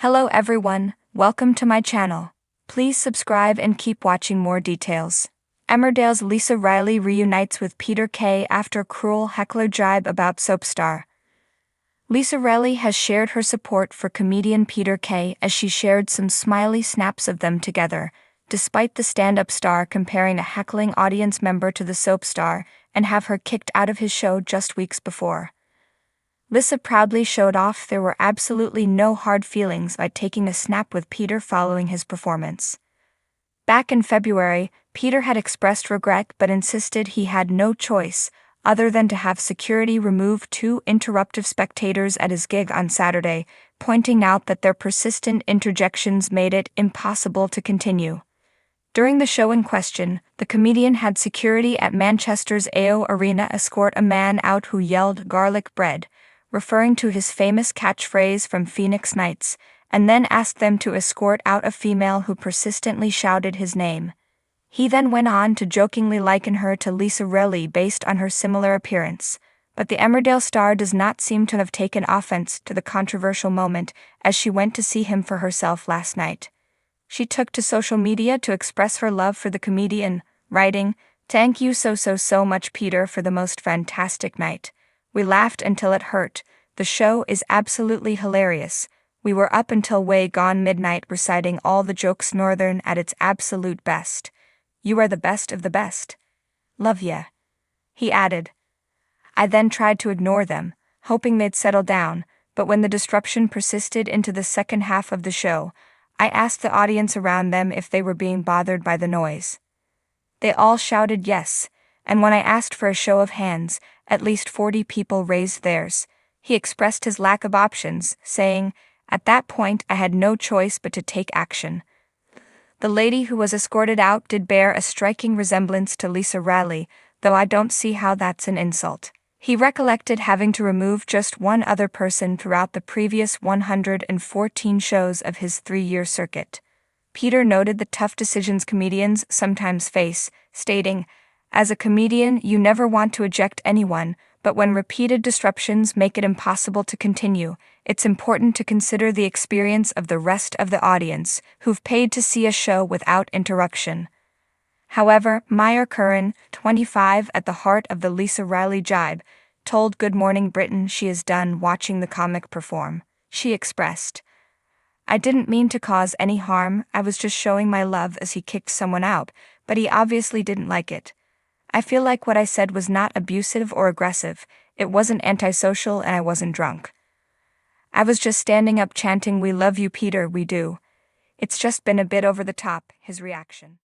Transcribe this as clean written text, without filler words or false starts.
Hello everyone, welcome to my channel. Please subscribe and keep watching more details. Emmerdale's Lisa Riley reunites with Peter Kay after cruel Heckler jibe about soap star. Lisa Riley has shared her support for comedian Peter Kay as she shared some smiley snaps of them together, despite the stand-up star comparing a heckling audience member to the soap star and have her kicked out of his show just weeks before. Lisa proudly showed off there were absolutely no hard feelings by taking a snap with Peter following his performance. Back in February, Peter had expressed regret but insisted he had no choice other than to have security remove two interruptive spectators at his gig on Saturday, pointing out that their persistent interjections made it impossible to continue. During the show in question, the comedian had security at Manchester's AO Arena escort a man out who yelled "garlic bread," referring to his famous catchphrase from Phoenix Nights, and then asked them to escort out a female who persistently shouted his name. He then went on to jokingly liken her to Lisa Riley based on her similar appearance, but the Emmerdale star does not seem to have taken offense to the controversial moment as she went to see him for herself last night. She took to social media to express her love for the comedian, writing, "Thank you so much Peter for the most fantastic night. We laughed until it hurt. The show is absolutely hilarious. We were up until way gone midnight reciting all the jokes Northern at its absolute best. You are the best of the best. Love ya." He added. I then tried to ignore them, hoping they'd settle down, but when the disruption persisted into the second half of the show, I asked the audience around them if they were being bothered by the noise. They all shouted yes, and when I asked for a show of hands, at least 40 people raised theirs. He expressed his lack of options, saying, "At that point I had no choice but to take action." The lady who was escorted out did bear a striking resemblance to Lisa Riley, though I don't see how that's an insult. He recollected having to remove just one other person throughout the previous 114 shows of his 3-year circuit. Peter noted the tough decisions comedians sometimes face, stating, "As a comedian, you never want to eject anyone, but when repeated disruptions make it impossible to continue, it's important to consider the experience of the rest of the audience, who've paid to see a show without interruption." However, Meyer Curran, 25, at the heart of the Lisa Riley jibe, told Good Morning Britain she is done watching the comic perform. She expressed, "I didn't mean to cause any harm, I was just showing my love as he kicked someone out, but he obviously didn't like it. I feel like what I said was not abusive or aggressive, it wasn't antisocial and I wasn't drunk. I was just standing up chanting 'We love you Peter, we do.' It's just been a bit over the top," his reaction.